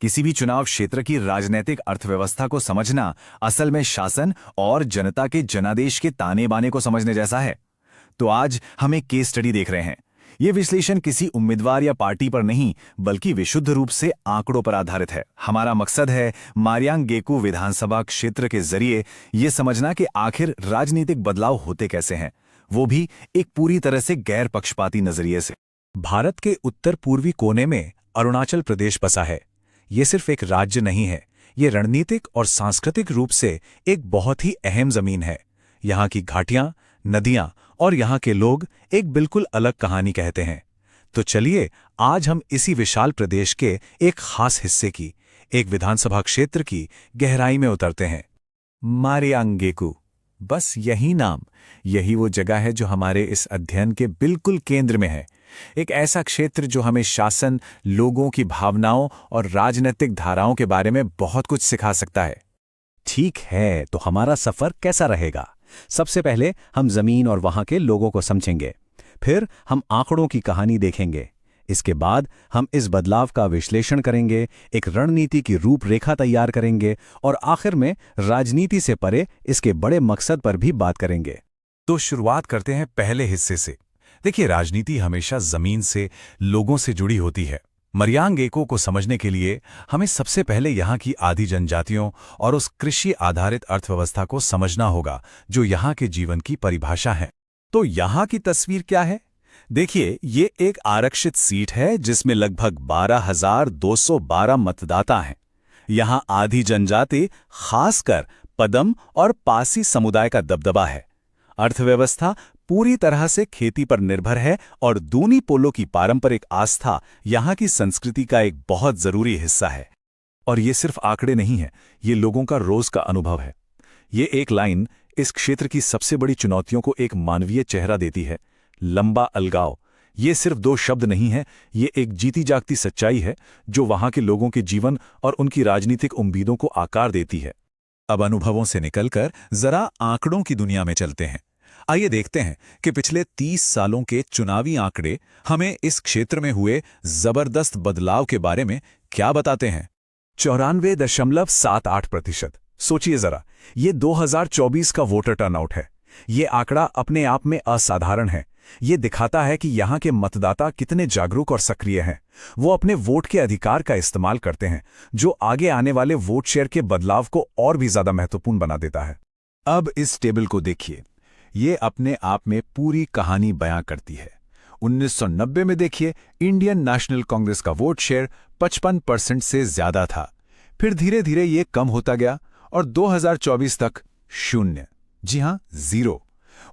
किसी भी चुनाव क्षेत्र की राजनीतिक अर्थव्यवस्था को समझना असल में शासन और जनता के जनादेश के ताने बाने को समझने जैसा है। तो आज हम एक केस स्टडी देख रहे हैं। ये विश्लेषण किसी उम्मीदवार या पार्टी पर नहीं बल्कि विशुद्ध रूप से आंकड़ों पर आधारित है। हमारा मकसद है मारियांग गेकू विधानसभा क्षेत्र के जरिए ये समझना कि आखिर राजनीतिक बदलाव होते कैसे हैं, वो भी एक पूरी तरह से गैर पक्षपाती नजरिए से। भारत के उत्तर पूर्वी कोने में अरुणाचल प्रदेश बसा है। ये सिर्फ एक राज्य नहीं है, ये रणनीतिक और सांस्कृतिक रूप से एक बहुत ही अहम जमीन है। यहाँ की घाटियां, नदियां और यहाँ के लोग एक बिल्कुल अलग कहानी कहते हैं। तो चलिए आज हम इसी विशाल प्रदेश के एक खास हिस्से की, एक विधानसभा क्षेत्र की गहराई में उतरते हैं। मारियांग गेकू, बस यही नाम, यही वो जगह है जो हमारे इस अध्ययन के बिल्कुल केंद्र में है। एक ऐसा क्षेत्र जो हमें शासन, लोगों की भावनाओं और राजनीतिक धाराओं के बारे में बहुत कुछ सिखा सकता है। ठीक है, तो हमारा सफर कैसा रहेगा? सबसे पहले हम जमीन और वहां के लोगों को समझेंगे, फिर हम आंकड़ों की कहानी देखेंगे, इसके बाद हम इस बदलाव का विश्लेषण करेंगे, एक रणनीति की रूपरेखा तैयार करेंगे और आखिर में राजनीति से परे इसके बड़े मकसद पर भी बात करेंगे। तो शुरुआत करते हैं पहले हिस्से से। देखिए, राजनीति हमेशा जमीन से, लोगों से जुड़ी होती है। मारियांग गेकू को समझने के लिए हमें सबसे पहले यहाँ की आदि जनजातियों और उस कृषि आधारित अर्थव्यवस्था को समझना होगा जो यहाँ के जीवन की परिभाषा है। तो यहाँ की तस्वीर क्या है? देखिए, ये एक आरक्षित सीट है जिसमें लगभग 12,212 मतदाता हैं। यहाँ आदि जनजाति, खासकर पदम और पासी समुदाय का दबदबा है। अर्थव्यवस्था पूरी तरह से खेती पर निर्भर है और दूनी पोलो की पारंपरिक आस्था यहाँ की संस्कृति का एक बहुत जरूरी हिस्सा है। और ये सिर्फ आंकड़े नहीं है, ये लोगों का रोज का अनुभव है। ये एक लाइन इस क्षेत्र की सबसे बड़ी चुनौतियों को एक मानवीय चेहरा देती है। लंबा अलगाव, ये सिर्फ दो शब्द नहीं है, ये एक जीती जागती सच्चाई है जो वहां के लोगों के जीवन और उनकी राजनीतिक उम्मीदों को आकार देती है। अब अनुभवों से निकलकर जरा आंकड़ों की दुनिया में चलते हैं। आइए देखते हैं कि पिछले 30 सालों के चुनावी आंकड़े हमें इस क्षेत्र में हुए जबरदस्त बदलाव के बारे में क्या बताते हैं। 94.78%। सोचिए जरा, ये 2024 का वोटर टर्नआउट है। ये आंकड़ा अपने आप में असाधारण है। ये दिखाता है कि यहाँ के मतदाता कितने जागरूक और सक्रिय हैं। वो अपने वोट के अधिकार का इस्तेमाल करते हैं, जो आगे आने वाले वोट शेयर के बदलाव को और भी ज्यादा महत्वपूर्ण बना देता है। अब इस टेबल को देखिए, ये अपने आप में पूरी कहानी बयां करती है। 1990 में देखिए, इंडियन नेशनल कांग्रेस का वोट शेयर 55% से ज्यादा था। फिर धीरे धीरे ये कम होता गया और 2024 तक 0। जी हां, 0।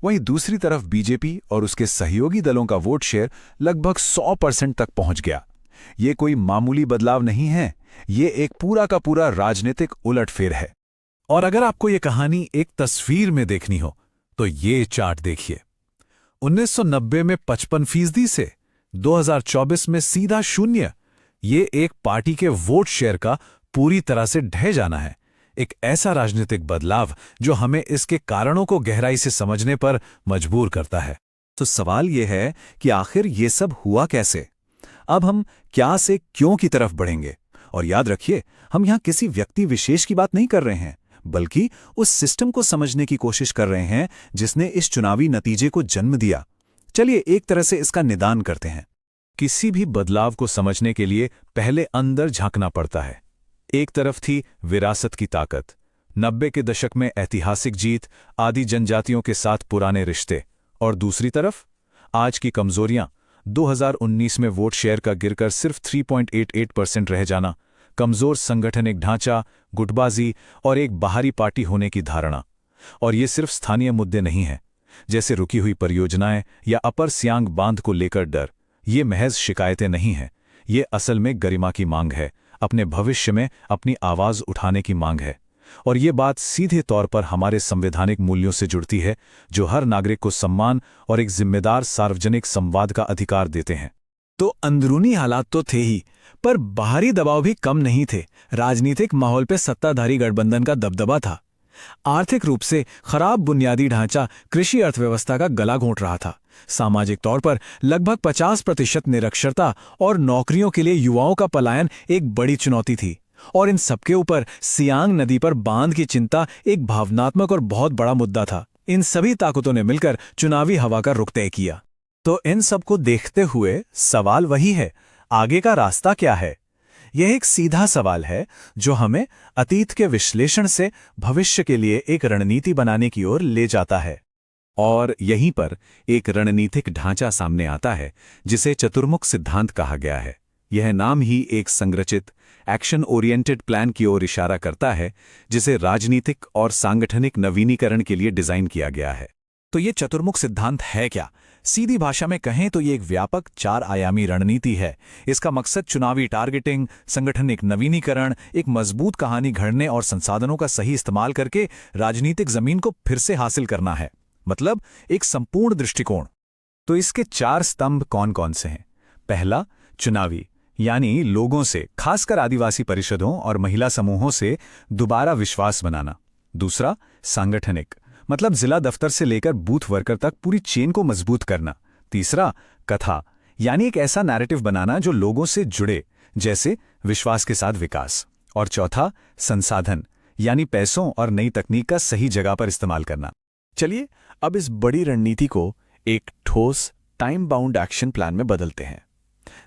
वहीं दूसरी तरफ बीजेपी और उसके सहयोगी दलों का वोट शेयर लगभग 100% तक पहुंच गया। ये कोई मामूली बदलाव नहीं है, ये एक पूरा का पूरा राजनीतिक उलटफेर है। और अगर आपको ये कहानी एक तस्वीर में देखनी हो तो ये चार्ट देखिए। 1990 में 55% से 2024 में सीधा 0। ये एक पार्टी के वोट शेयर का पूरी तरह से ढह जाना है। एक ऐसा राजनीतिक बदलाव जो हमें इसके कारणों को गहराई से समझने पर मजबूर करता है। तो सवाल यह है कि आखिर ये सब हुआ कैसे? अब हम क्या से क्यों की तरफ बढ़ेंगे। और याद रखिए, हम यहां किसी व्यक्ति विशेष की बात नहीं कर रहे हैं, बल्कि उस सिस्टम को समझने की कोशिश कर रहे हैं जिसने इस चुनावी नतीजे को जन्म दिया। चलिए एक तरह से इसका निदान करते हैं। किसी भी बदलाव को समझने के लिए पहले अंदर झांकना पड़ता है। एक तरफ थी विरासत की ताकत, 90 के दशक में ऐतिहासिक जीत, आदि जनजातियों के साथ पुराने रिश्ते, और दूसरी तरफ आज की कमजोरियां, 2019 में वोट शेयर का गिरकर सिर्फ 3.88% रह जाना, कमजोर संगठनिक ढांचा, गुटबाजी और एक बाहरी पार्टी होने की धारणा। और ये सिर्फ स्थानीय मुद्दे नहीं हैं, जैसे रुकी हुई परियोजनाएं या अपर सियांग बांध को लेकर डर। ये महज शिकायतें नहीं हैं, ये असल में गरिमा की मांग है, अपने भविष्य में अपनी आवाज उठाने की मांग है। और ये बात सीधे तौर पर हमारे संवैधानिक मूल्यों से जुड़ती है, जो हर नागरिक को सम्मान और एक जिम्मेदार सार्वजनिक संवाद का अधिकार देते हैं। तो अंदरूनी हालात तो थे ही, पर बाहरी दबाव भी कम नहीं थे। राजनीतिक माहौल पे सत्ताधारी गठबंधन का दबदबा था। आर्थिक रूप से खराब बुनियादी ढांचा कृषि अर्थव्यवस्था का गला घोंट रहा था। सामाजिक तौर पर लगभग 50% निरक्षरता और नौकरियों के लिए युवाओं का पलायन एक बड़ी चुनौती थी। और इन सबके ऊपर सियांग नदी पर बांध की चिंता एक भावनात्मक और बहुत बड़ा मुद्दा था। इन सभी ताकतों ने मिलकर चुनावी हवा का रुख तय किया। तो इन सबको देखते हुए सवाल वही है, आगे का रास्ता क्या है? यह एक सीधा सवाल है जो हमें अतीत के विश्लेषण से भविष्य के लिए एक रणनीति बनाने की ओर ले जाता है। और यहीं पर एक रणनीतिक ढांचा सामने आता है जिसे चतुर्मुख सिद्धांत कहा गया है। यह नाम ही एक संरचित, एक्शन ओरिएंटेड प्लान की ओर इशारा करता है जिसे राजनीतिक और सांगठनिक नवीनीकरण के लिए डिजाइन किया गया है। तो ये चतुर्मुख सिद्धांत है क्या? सीधी भाषा में कहें तो ये एक व्यापक 4 आयामी रणनीति है। इसका मकसद चुनावी टारगेटिंग, संगठनिक नवीनीकरण, एक मजबूत कहानी घड़ने और संसाधनों का सही इस्तेमाल करके राजनीतिक जमीन को फिर से हासिल करना है। मतलब एक संपूर्ण दृष्टिकोण। तो इसके 4 स्तंभ कौन कौन से हैं? पहला, चुनावी, यानी लोगों से, खासकर आदिवासी परिषदों और महिला समूहों से दोबारा विश्वास बनाना। दूसरा, सांगठनिक, मतलब जिला दफ्तर से लेकर बूथ वर्कर तक पूरी चेन को मजबूत करना। तीसरा, कथा, यानी एक ऐसा नैरेटिव बनाना जो लोगों से जुड़े, जैसे विश्वास के साथ विकास। और चौथा, संसाधन, यानी पैसों और नई तकनीक का सही जगह पर इस्तेमाल करना। चलिए अब इस बड़ी रणनीति को एक ठोस, टाइम बाउंड एक्शन प्लान में बदलते हैं।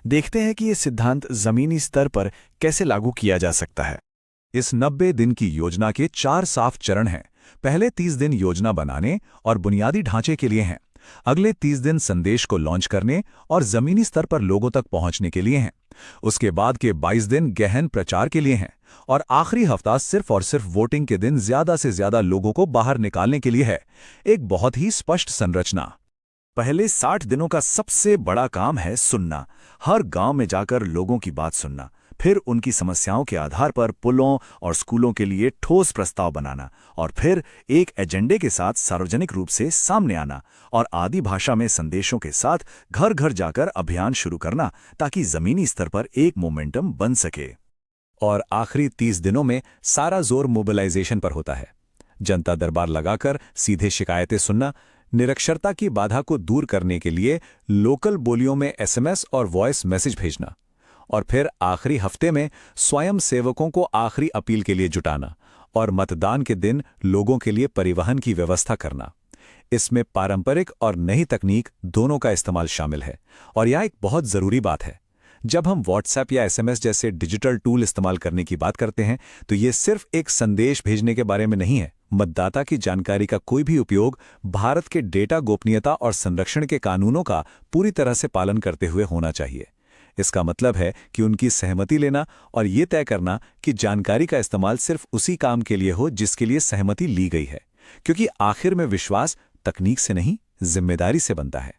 देखते हैं कि ये सिद्धांत जमीनी स्तर पर कैसे लागू किया जा सकता है। इस 90 दिन की योजना के 4 साफ चरण हैं। पहले 30 दिन योजना बनाने और बुनियादी ढांचे के लिए हैं। अगले 30 दिन संदेश को लॉन्च करने और जमीनी स्तर पर लोगों तक पहुंचने के लिए हैं। उसके बाद के 22 दिन गहन प्रचार के लिए हैं। और आखिरी हफ्ता सिर्फ और सिर्फ वोटिंग के दिन ज्यादा से ज्यादा लोगों को बाहर निकालने के लिए है। एक बहुत ही स्पष्ट संरचना। पहले 60 दिनों का सबसे बड़ा काम है सुनना। हर गांव में जाकर लोगों की बात सुनना, फिर उनकी समस्याओं के आधार पर पुलों और स्कूलों के लिए ठोस प्रस्ताव बनाना, और फिर एक एजेंडे के साथ सार्वजनिक रूप से सामने आना और आदि भाषा में संदेशों के साथ घर घर जाकर अभियान शुरू करना, ताकि जमीनी स्तर पर एक मोमेंटम बन सके। और आखिरी 30 दिनों में सारा जोर मोबिलाइजेशन पर होता है। जनता दरबार लगाकर सीधे शिकायतें सुनना, निरक्षरता की बाधा को दूर करने के लिए लोकल बोलियों में SMS और वॉइस मैसेज भेजना, और फिर आखिरी हफ्ते में स्वयं सेवकों को आखिरी अपील के लिए जुटाना और मतदान के दिन लोगों के लिए परिवहन की व्यवस्था करना। इसमें पारंपरिक और नई तकनीक दोनों का इस्तेमाल शामिल है। और यह एक बहुत जरूरी बात है। जब हम WhatsApp या SMS जैसे डिजिटल टूल इस्तेमाल करने की बात करते हैं तो ये सिर्फ एक संदेश भेजने के बारे में नहीं है। मतदाता की जानकारी का कोई भी उपयोग भारत के डेटा गोपनीयता और संरक्षण के कानूनों का पूरी तरह से पालन करते हुए होना चाहिए। इसका मतलब है कि उनकी सहमति लेना और ये तय करना कि जानकारी का इस्तेमाल सिर्फ उसी काम के लिए हो जिसके लिए सहमति ली गई है, क्योंकि आखिर में विश्वास तकनीक से नहीं, जिम्मेदारी से बनता है।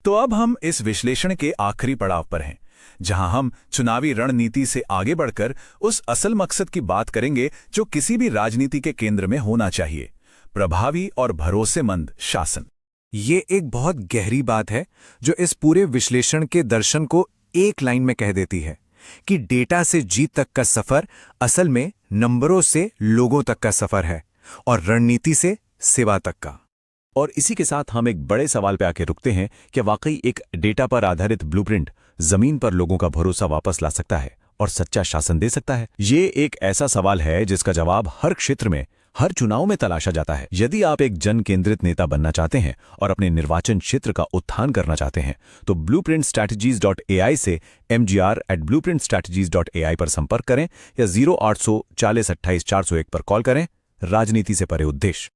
तो अब हम इस विश्लेषण के आखिरी पड़ाव पर हैं, जहां हम चुनावी रणनीति से आगे बढ़कर उस असल मकसद की बात करेंगे जो किसी भी राजनीति के केंद्र में होना चाहिए: प्रभावी और भरोसेमंद शासन। ये एक बहुत गहरी बात है जो इस पूरे विश्लेषण के दर्शन को एक लाइन में कह देती है कि डेटा से जीत तक का सफर असल में नंबरों से लोगों तक का सफर है, और रणनीति से सेवा तक का। और इसी के साथ हम एक बड़े सवाल पे आके रुकते हैं कि वाकई एक डेटा पर आधारित ब्लूप्रिंट जमीन पर लोगों का भरोसा वापस ला सकता है और सच्चा शासन दे सकता है? ये एक ऐसा सवाल है जिसका जवाब हर क्षेत्र में, हर चुनाव में तलाशा जाता है। यदि आप एक जन केंद्रित नेता बनना चाहते हैं और अपने निर्वाचन क्षेत्र का उत्थान करना चाहते हैं तो blueprintstrategies.ai से mgr@blueprintstrategies.ai पर संपर्क करें या 0800 40 28 401 पर कॉल करें। राजनीति से परे उद्देश्य।